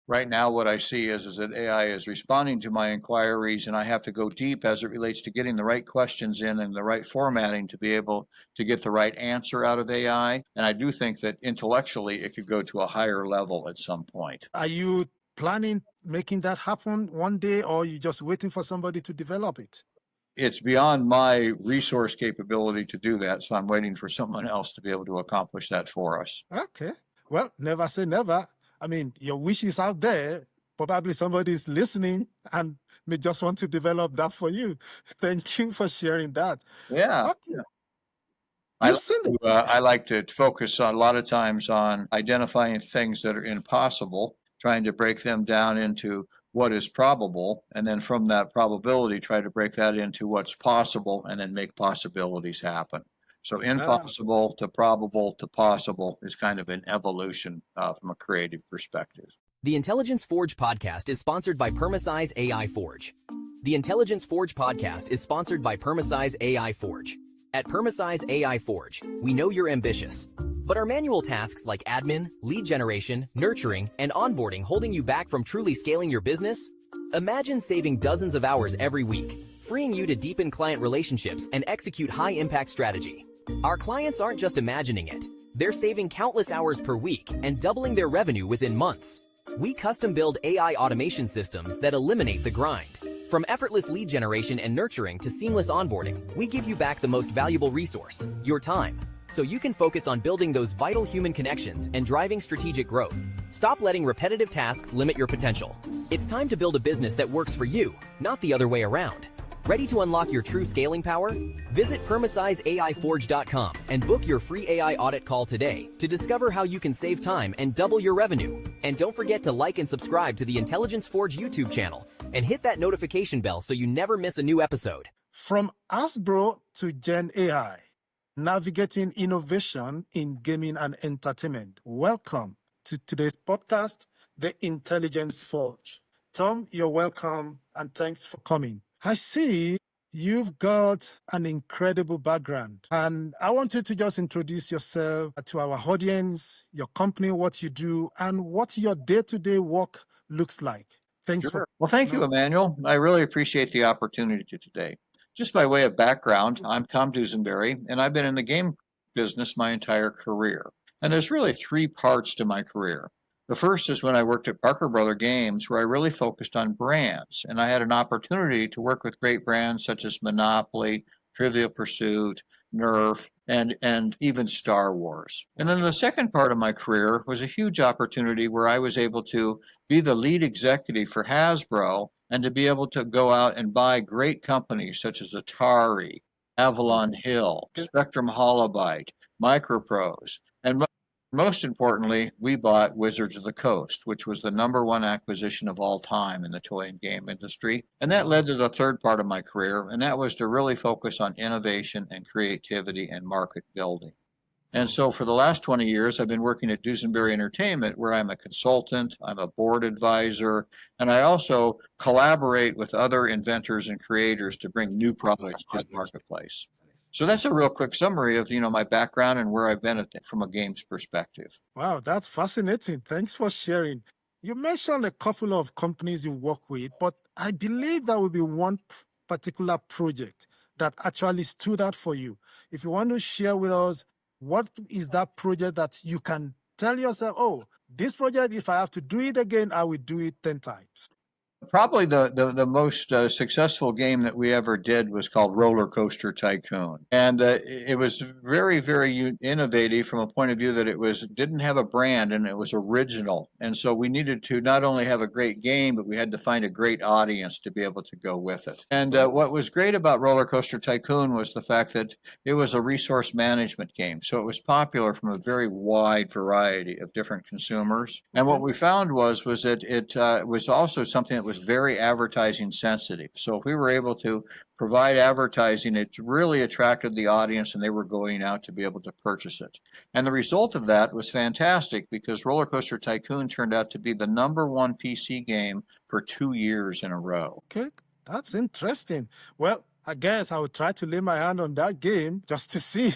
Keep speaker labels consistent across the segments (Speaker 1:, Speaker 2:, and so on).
Speaker 1: Right now, what I see is that AI is responding to my inquiries, and I have to go deep as it relates to getting the right questions in and the right formatting to be able to get the right answer out of AI. And I do think that intellectually it could go to a higher level at some point.
Speaker 2: Are you planning making that happen one day, or are you just waiting for somebody to develop it?
Speaker 1: It's beyond my resource capability to do that, so I'm waiting for someone else to be able to accomplish that for us.
Speaker 2: Okay. Well, never say never. I mean, your wish is out there. Probably somebody is listening and may just want to develop that for you. Thank you for sharing that.
Speaker 1: Yeah.
Speaker 2: Okay. You've seen it.
Speaker 1: I like to focus a lot of times on identifying things that are impossible, trying to break them down into what is probable, and then from that probability, try to break that into what's possible, and then make possibilities happen. So
Speaker 2: Ah,
Speaker 1: impossible to probable to possible is kind of an evolution from a creative perspective.
Speaker 3: The Intelligence Forge podcast is sponsored by Permasize AI Forge. The Intelligence Forge podcast is sponsored by Permasize AI Forge. At Permasize AI Forge, we know you're ambitious, but are manual tasks like admin, lead generation, nurturing, and onboarding holding you back from truly scaling your business? Imagine saving dozens of hours every week, freeing you to deepen client relationships and execute high-impact strategy. Our clients aren't just imagining it. They're saving countless hours per week and doubling their revenue within months. We custom build AI automation systems that eliminate the grind. From effortless lead generation and nurturing to seamless onboarding, we give you back the most valuable resource, your time, so you can focus on building those vital human connections and driving strategic growth. Stop letting repetitive tasks limit your potential. It's time to build a business that works for you, not the other way around. Ready to unlock your true scaling power? Visit PermasizeAIForge.com and book your free AI audit call today to discover how you can save time and double your revenue. And don't forget to like and subscribe to the Intelligence Forge YouTube channel and hit that notification bell so you never miss a new episode.
Speaker 2: from Hasbro to GenAI, navigating innovation in gaming and entertainment. Welcome to today's podcast, The Intelligence Forge. Tom, you're welcome and thanks for coming. I see you've got an incredible background, and I want you to just introduce yourself to our audience, your company, what you do, and what your day-to-day work looks like. Thanks for.
Speaker 1: Sure. Well, thank you, Emmanuel. I really appreciate the opportunity today. Just by way of background, I'm Tom Dusenberry, and I've been in the game business my entire career. And there's really three parts to my career. The first is when I worked at Parker Brother Games, where I really focused on brands, and I had an opportunity to work with great brands such as Monopoly, Trivial Pursuit, Nerf, and even Star Wars. And then the second part of my career was a huge opportunity where I was able to be the lead executive for Hasbro and to be able to go out and buy great companies such as Atari, Avalon Hill, Spectrum Holobyte, Microprose, and most importantly, we bought Wizards of the Coast, which was the number one acquisition of all time in the toy and game industry. And that led to the third part of my career, and that was to really focus on innovation and creativity and market building. And so for the last 20 years, I've been working at Dusenberry Entertainment, where I'm a consultant, I'm a board advisor, and I also collaborate with other inventors and creators to bring new products to the marketplace. So that's a real quick summary of, my background and where I've been from a games perspective.
Speaker 2: Wow, that's fascinating. Thanks for sharing. You mentioned a couple of companies you work with, but I believe there will be one particular project that actually stood out for you. If you want to share with us, what is that project that you can tell yourself, oh, this project, if I have to do it again, I will do it 10 times?
Speaker 1: Probably the most successful game that we ever did was called Roller Coaster Tycoon, and it was very, very innovative from a point of view that it didn't have a brand and it was original, and so we needed to not only have a great game, but we had to find a great audience to be able to go with it. And what was great about Roller Coaster Tycoon was the fact that it was a resource management game, so it was popular from a very wide variety of different consumers. And what we found was that it was also something that was very advertising sensitive. So if we were able to provide advertising, it really attracted the audience and they were going out to be able to purchase it. And the result of that was fantastic because Roller Coaster Tycoon turned out to be the number one PC game for 2 years in a row.
Speaker 2: Okay, that's interesting. Well, I guess I will try to lay my hand on that game just to see.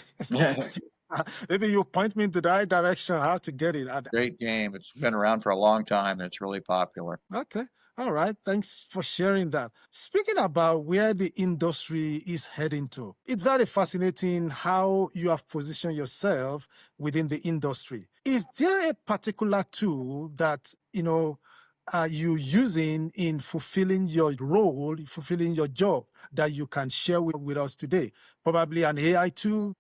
Speaker 2: Maybe you point me in the right direction how to get it.
Speaker 1: Great game. It's been around for a long time and it's really popular.
Speaker 2: Okay. All right. Thanks for sharing that. Speaking about where the industry is heading to, it's very fascinating how you have positioned yourself within the industry. Is there a particular tool that, are you using in fulfilling your role, fulfilling your job that you can share with us today? Probably an AI tool,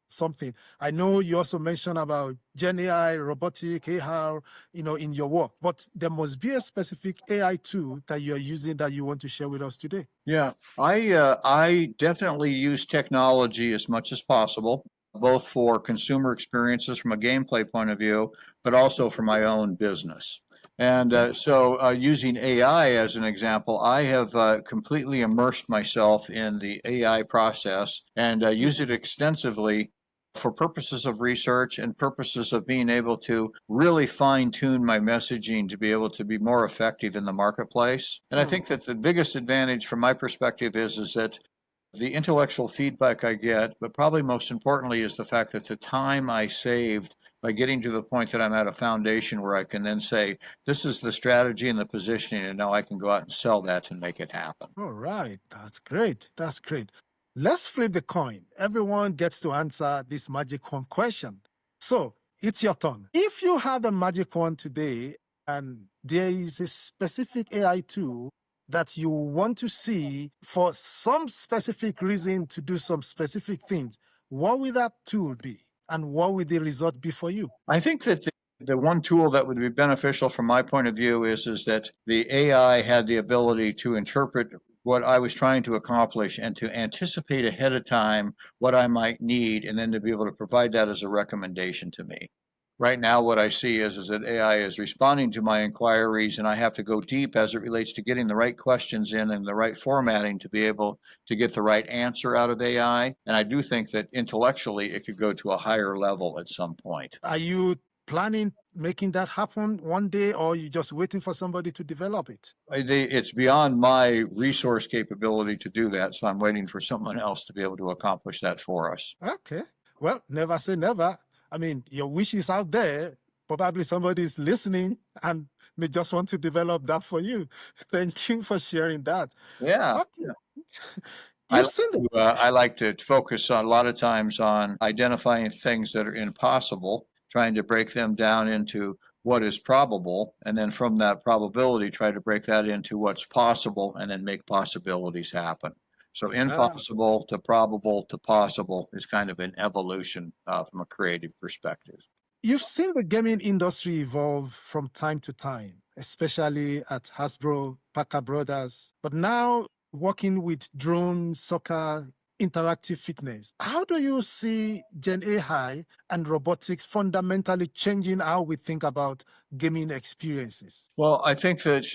Speaker 2: something. I know you also mentioned about Gen AI, robotic, AR, in your work, but there must be a specific AI tool that you're using that you want to share with us today.
Speaker 1: Yeah, I definitely use technology as much as possible, both for consumer experiences from a gameplay point of view, but also for my own business. And using AI as an example, I have completely immersed myself in the AI process and use it extensively for purposes of research and purposes of being able to really fine tune my messaging to be able to be more effective in the marketplace. And I think that the biggest advantage from my perspective is that the intellectual feedback I get, but probably most importantly is the fact that the time I saved by getting to the point that I'm at a foundation where I can then say, this is the strategy and the positioning, and now I can go out and sell that and make it happen.
Speaker 2: All right. That's great. That's great. Let's flip the coin. Everyone gets to answer this magic wand question. So it's your turn. If you had a magic wand today and there is a specific AI tool that you want to see for some specific reason to do some specific things, what will that tool be? And what will the result be for you?
Speaker 1: I think that the one tool that would be beneficial from my point of view is that the AI had the ability to interpret what I was trying to accomplish and to anticipate ahead of time what I might need, and then to be able to provide that as a recommendation to me. Right now, what I see is that AI is responding to my inquiries, and I have to go deep as it relates to getting the right questions in and the right formatting to be able to get the right answer out of AI. And I do think that intellectually it could go to a higher level at some point.
Speaker 2: Are you planning making that happen one day, or are you just waiting for somebody to develop it?
Speaker 1: It's beyond my resource capability to do that, so I'm waiting for someone else to be able to accomplish that for us.
Speaker 2: Okay. Well, never say never. I mean, your wish is out there. Probably somebody is listening and may just want to develop that for you. Thank you for sharing that.
Speaker 1: Yeah.
Speaker 2: Okay.
Speaker 1: I
Speaker 2: You've
Speaker 1: like
Speaker 2: seen the
Speaker 1: I like to focus on, a lot of times, on identifying things that are impossible, trying to break them down into what is probable, and then from that probability, try to break that into what's possible, and then make possibilities happen. So impossible to probable to possible is kind of an evolution from a creative perspective.
Speaker 2: You've seen the gaming industry evolve from time to time, especially at Hasbro, Parker Brothers. But now, working with drone, soccer, interactive fitness, how do you see Gen AI and robotics fundamentally changing how we think about gaming experiences?
Speaker 1: Well, I think that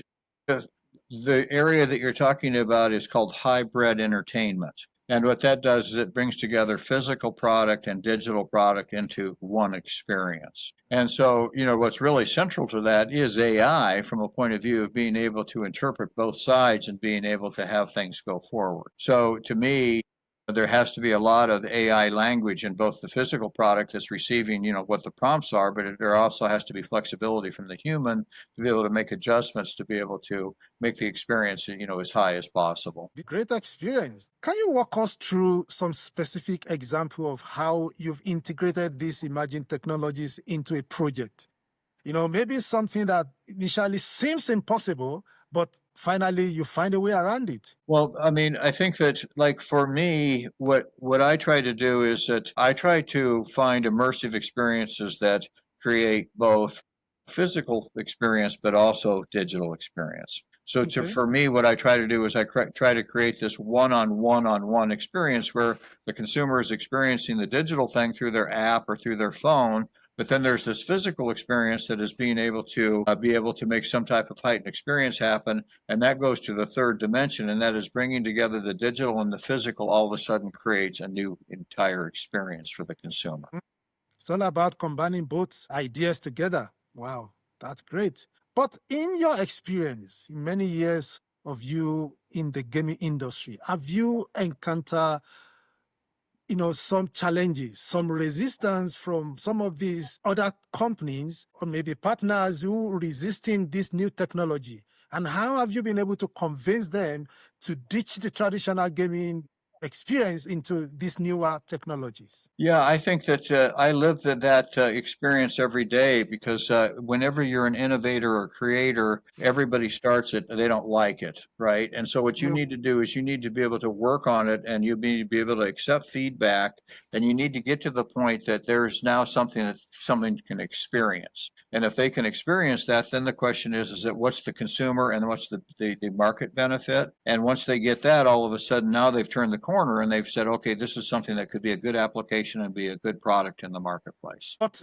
Speaker 1: the area that you're talking about is called hybrid entertainment. And what that does is it brings together physical product and digital product into one experience. And so, what's really central to that is AI from a point of view of being able to interpret both sides and being able to have things go forward. So, to me, there has to be a lot of AI language in both the physical product that's receiving, what the prompts are, but there also has to be flexibility from the human to be able to make adjustments to be able to make the experience, as high as possible.
Speaker 2: Great experience. Can you walk us through some specific example of how you've integrated these emerging technologies into a project? Maybe something that initially seems impossible, but finally you find a way around it.
Speaker 1: Well, I mean, I think that, like, for me, what I try to do is that I try to find immersive experiences that create both physical experience but also digital experience. So
Speaker 2: Okay.
Speaker 1: for me, what I try to do is I try to create this one-on-one experience where the consumer is experiencing the digital thing through their app or through their phone, but then there's this physical experience that is being able to make some type of heightened experience happen, and that goes to the third dimension, and that is bringing together the digital and the physical. All of a sudden, creates a new entire experience for the consumer.
Speaker 2: It's all about combining both ideas together. Wow, that's great. But in your experience, in many years of you in the gaming industry, have you encountered some challenges, some resistance from some of these other companies or maybe partners who are resisting this new technology? And how have you been able to convince them to ditch the traditional gaming experience into these newer technologies?
Speaker 1: Yeah, I think that I live that experience every day because whenever you're an innovator or creator, everybody starts it, they don't like it, right? And so what you need to do is you need to be able to work on it and you need to be able to accept feedback and you need to get to the point that there's now something that someone can experience. And if they can experience that, then the question is that what's the consumer and what's the market benefit? And once they get that, all of a sudden now they've turned the corner and they've said, okay, this is something that could be a good application and be a good product in the marketplace.
Speaker 2: But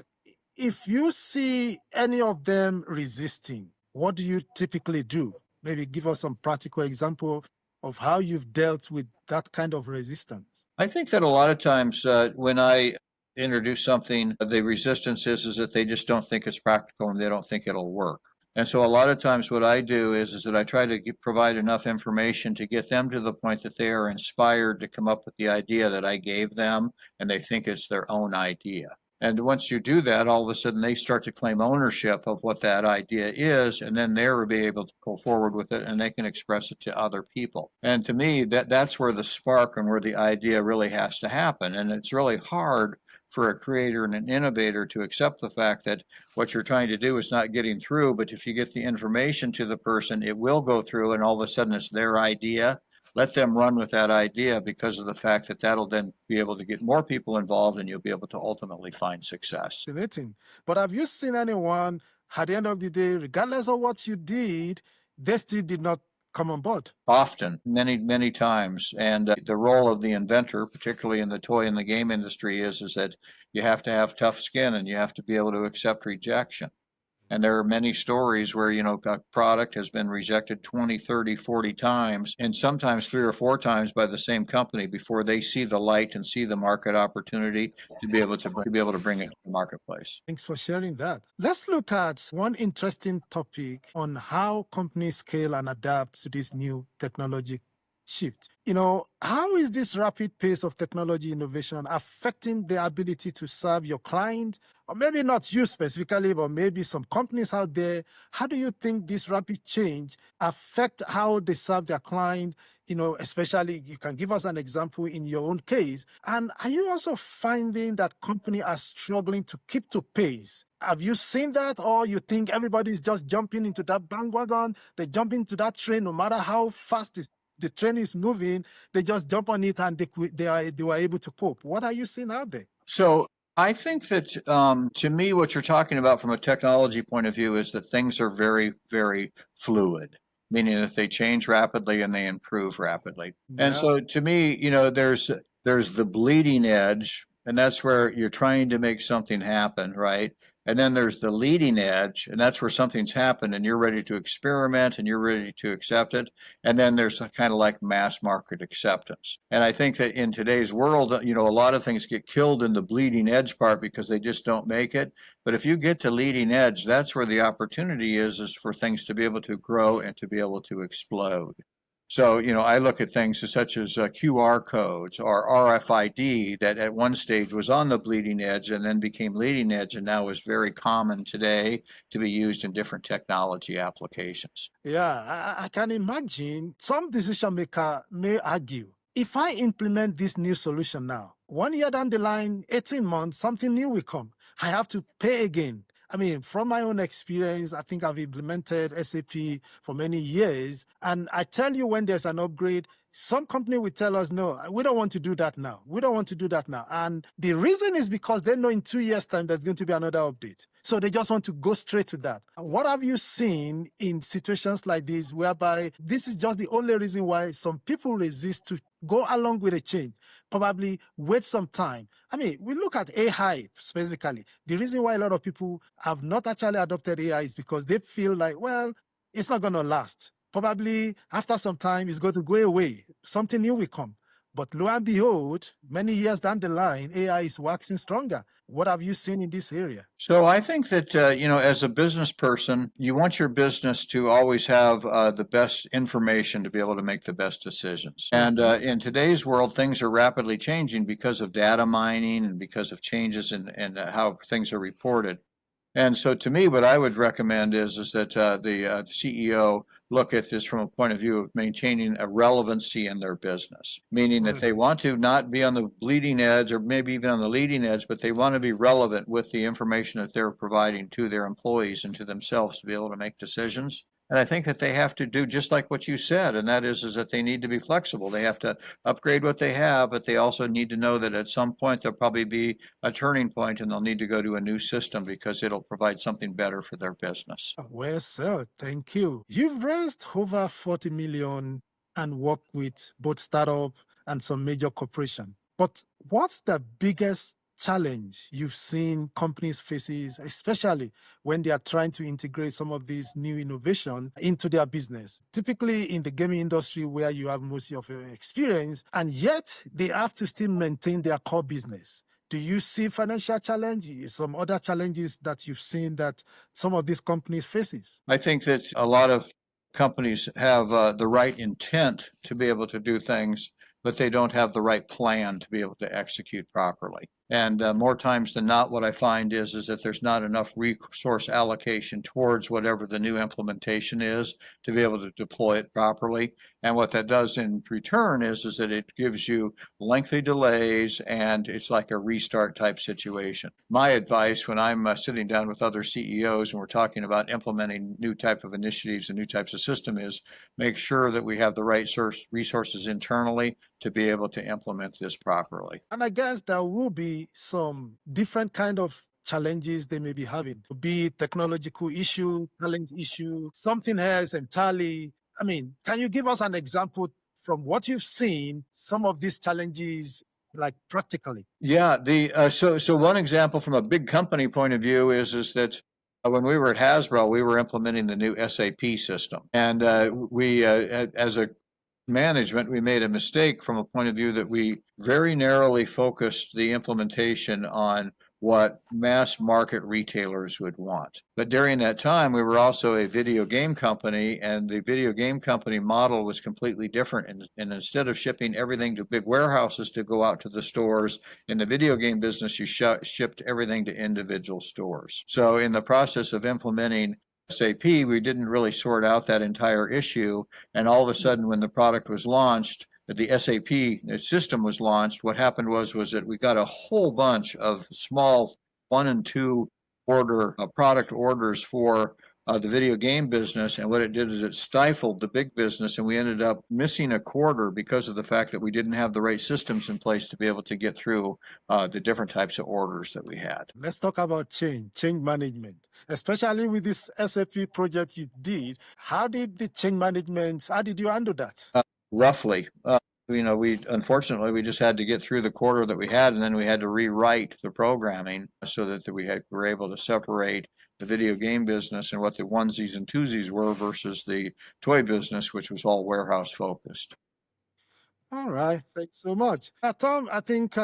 Speaker 2: if you see any of them resisting, what do you typically do? Maybe give us some practical example of how you've dealt with that kind of resistance.
Speaker 1: I think that a lot of times when I introduce something, the resistance is that they just don't think it's practical and they don't think it'll work. And so a lot of times what I do is that I try to provide enough information to get them to the point that they are inspired to come up with the idea that I gave them and they think it's their own idea. And once you do that, all of a sudden they start to claim ownership of what that idea is, and then they'll be able to go forward with it and they can express it to other people. And to me, that's where the spark and where the idea really has to happen. And it's really hard for a creator and an innovator to accept the fact that what you're trying to do is not getting through, but if you get the information to the person, it will go through, and all of a sudden it's their idea. Let them run with that idea because of the fact that that'll then be able to get more people involved and you'll be able to ultimately find success.
Speaker 2: Fascinating. But have you seen anyone at the end of the day, regardless of what you did, they still did not come on board?
Speaker 1: Often, many times. And the role of the inventor, particularly in the toy and the game industry, is that you have to have tough skin and you have to be able to accept rejection. And there are many stories where, a product has been rejected 20, 30, 40 times, and sometimes 3 or 4 times by the same company before they see the light and see the market opportunity to be able to bring it to the marketplace.
Speaker 2: Thanks for sharing that. Let's look at one interesting topic on how companies scale and adapt to this new technology shift. How is this rapid pace of technology innovation affecting the ability to serve your client? Or maybe not you specifically, but maybe some companies out there. How do you think this rapid change affect how they serve their client? Especially you can give us an example in your own case. And are you also finding that companies are struggling to keep to pace? Have you seen that, or you think everybody's just jumping into that bandwagon? They jump into that train no matter how fast the train is moving, they just jump on it and they were able to cope. What are you seeing out there?
Speaker 1: So I think that to me, what you're talking about from a technology point of view is that things are very, very fluid, meaning that they change rapidly and they improve rapidly. And so to me, there's the bleeding edge, and that's where you're trying to make something happen, right? And then there's the leading edge, and that's where something's happened and you're ready to experiment and you're ready to accept it. And then there's kind of like mass market acceptance. And I think that in today's world, a lot of things get killed in the bleeding edge part because they just don't make it. But if you get to leading edge, that's where the opportunity is for things to be able to grow and to be able to explode. So, I look at things such as QR codes or RFID that at one stage was on the bleeding edge and then became leading edge and now is very common today to be used in different technology applications.
Speaker 2: Yeah, I can imagine some decision maker may argue, if I implement this new solution now, 1 year down the line, 18 months, something new will come. I have to pay again. I mean, from my own experience, I think I've implemented SAP for many years. And I tell you, when there's an upgrade, some company will tell us, no, we don't want to do that now. We don't want to do that now. And the reason is because they know in 2 years' time there's going to be another update. So they just want to go straight to that. What have you seen in situations like this, whereby this is just the only reason why some people resist to go along with a change? Probably wait some time. I mean, we look at AI specifically. The reason why a lot of people have not actually adopted AI is because they feel like, well, it's not going to last. Probably after some time, it's going to go away. Something new will come. But lo and behold, many years down the line, AI is waxing stronger. What have you seen in this area?
Speaker 1: So I think that, as a business person, you want your business to always have the best information to be able to make the best decisions. And in today's world, things are rapidly changing because of data mining and because of changes in how things are reported. And so to me, what I would recommend is that the CEO look at this from a point of view of maintaining a relevancy in their business, meaning that they want to not be on the bleeding edge or maybe even on the leading edge, but they want to be relevant with the information that they're providing to their employees and to themselves to be able to make decisions. And I think that they have to do just like what you said, and that is that they need to be flexible. They have to upgrade what they have, but they also need to know that at some point there'll probably be a turning point and they'll need to go to a new system because it'll provide something better for their business.
Speaker 2: Well, sir, thank you. You've raised over 40 million and worked with both startup and some major corporation. But what's the biggest challenge you've seen companies faces, especially when they are trying to integrate some of these new innovation into their business? Typically in the gaming industry where you have most of your experience, and yet they have to still maintain their core business. Do you see financial challenges, some other challenges that you've seen that some of these companies faces?
Speaker 1: I think that a lot of companies have the right intent to be able to do things, but they don't have the right plan to be able to execute properly. And more times than not, what I find is that there's not enough resource allocation towards whatever the new implementation is to be able to deploy it properly. And what that does in return is that it gives you lengthy delays and it's like a restart type situation. My advice when I'm sitting down with other CEOs and we're talking about implementing new type of initiatives and new types of system is make sure that we have the right resources internally to be able to implement this properly.
Speaker 2: And I guess there will be some different kind of challenges they may be having, be it technological issue, talent issue, something else entirely. I mean, can you give us an example from what you've seen, some of these challenges, like practically?
Speaker 1: Yeah, so one example from a big company point of view is that when we were at Hasbro, we were implementing the new SAP system, and we as a management, we made a mistake from a point of view that we very narrowly focused the implementation on what mass market retailers would want. But during that time, we were also a video game company, and the video game company model was completely different. And instead of shipping everything to big warehouses to go out to the stores, in the video game business, you shipped everything to individual stores. So in the process of implementing SAP, we didn't really sort out that entire issue. And all of a sudden, when the product was launched, the SAP system was launched, what happened was that we got a whole bunch of small 1 and 2 order product orders for the video game business. And what it did is it stifled the big business, and we ended up missing a quarter because of the fact that we didn't have the right systems in place to be able to get through the different types of orders that we had.
Speaker 2: Let's talk about change management, especially with this SAP project you did. How did you handle that?
Speaker 1: Roughly. We unfortunately just had to get through the quarter that we had, and then we had to rewrite the programming so that were able to separate the video game business and what the onesies and twosies were versus the toy business, which was all warehouse focused.
Speaker 2: All right, thanks so much. Tom, I think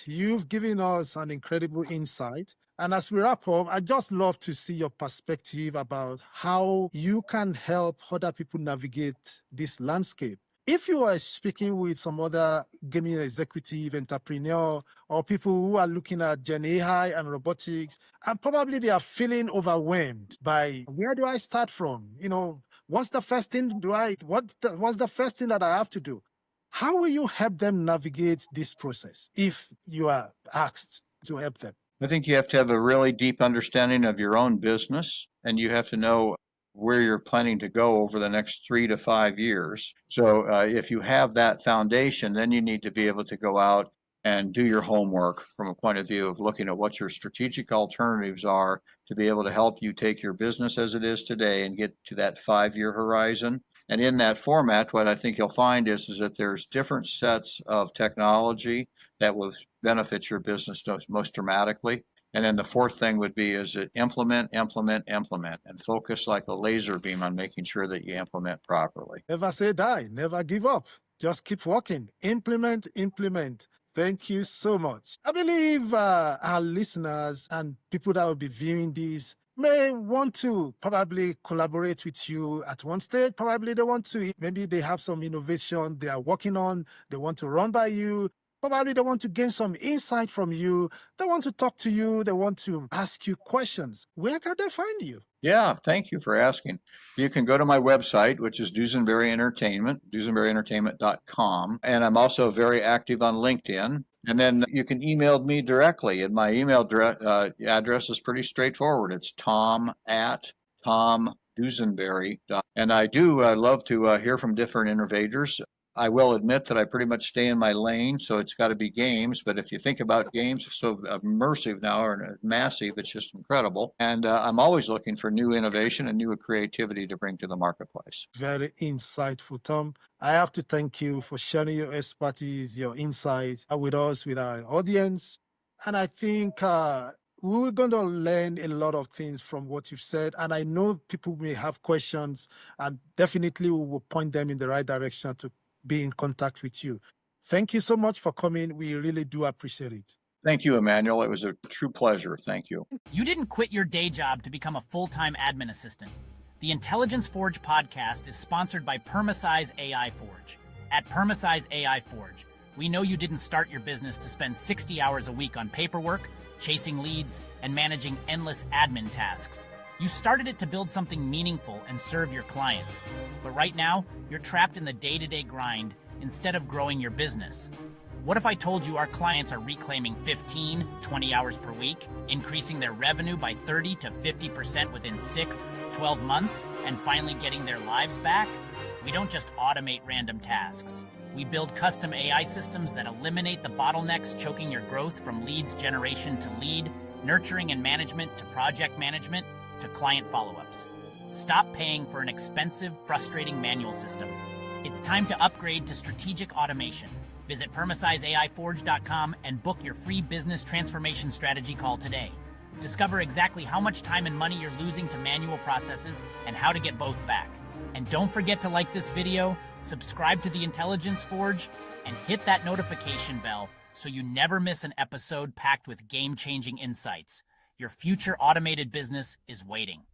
Speaker 2: you've given us an incredible insight. And as we wrap up, I'd just love to see your perspective about how you can help other people navigate this landscape. If you are speaking with some other gaming executive, entrepreneur, or people who are looking at GenAI and robotics, and probably they are feeling overwhelmed by where do I start from? What's the first thing what's the first thing that I have to do? How will you help them navigate this process if you are asked to help them?
Speaker 1: I think you have to have a really deep understanding of your own business, and you have to know where you're planning to go over the next 3 to 5 years. So if you have that foundation, then you need to be able to go out and do your homework from a point of view of looking at what your strategic alternatives are to be able to help you take your business as it is today and get to that 5-year horizon. And in that format, what I think you'll find is that there's different sets of technology that will benefit your business most dramatically. And then the fourth thing would be is that implement, and focus like a laser beam on making sure that you implement properly.
Speaker 2: Never say die, never give up. Just keep working. Implement, implement. Thank you so much. I believe our listeners and people that will be viewing this may want to probably collaborate with you at one stage. Probably they want to, maybe they have some innovation they are working on, they want to run by you. Probably they want to gain some insight from you. They want to talk to you. They want to ask you questions. Where can they find you?
Speaker 1: Yeah, thank you for asking. You can go to my website, which is Dusenberry Entertainment, dusenberryentertainment.com. And I'm also very active on LinkedIn. And then you can email me directly. And my email address is pretty straightforward. It's tom@tomdusenberry.com. And I do love to hear from different innovators. I will admit that I pretty much stay in my lane, so it's got to be games. But if you think about games, so immersive now and massive, it's just incredible. And I'm always looking for new innovation and new creativity to bring to the marketplace.
Speaker 2: Very insightful, Tom. I have to thank you for sharing your expertise, your insight with us, with our audience. And I think we're going to learn a lot of things from what you've said. And I know people may have questions, and definitely we will point them in the right direction to be in contact with you. Thank you so much for coming. We really do appreciate it.
Speaker 1: Thank you, Emmanuel. It was a true pleasure. Thank you.
Speaker 4: You didn't quit your day job to become a full-time admin assistant. The Intelligence Forge podcast is sponsored by Permasize AI Forge. At Permasize AI Forge, we know you didn't start your business to spend 60 hours a week on paperwork, chasing leads, and managing endless admin tasks. You started it to build something meaningful and serve your clients. But right now, you're trapped in the day-to-day grind instead of growing your business. What if I told you our clients are reclaiming 15, 20 hours per week, increasing their revenue by 30 to 50% within 6, 12 months, and finally getting their lives back? We don't just automate random tasks. We build custom AI systems that eliminate the bottlenecks choking your growth, from leads generation to lead, nurturing and management to project management, to client follow-ups. Stop paying for an expensive, frustrating manual system. It's time to upgrade to strategic automation. Visit PermasizeAIForge.com and book your free business transformation strategy call today. Discover exactly how much time and money you're losing to manual processes and how to get both back. And don't forget to like this video, subscribe to the Intelligence Forge, and hit that notification bell so you never miss an episode packed with game-changing insights. Your future automated business is waiting.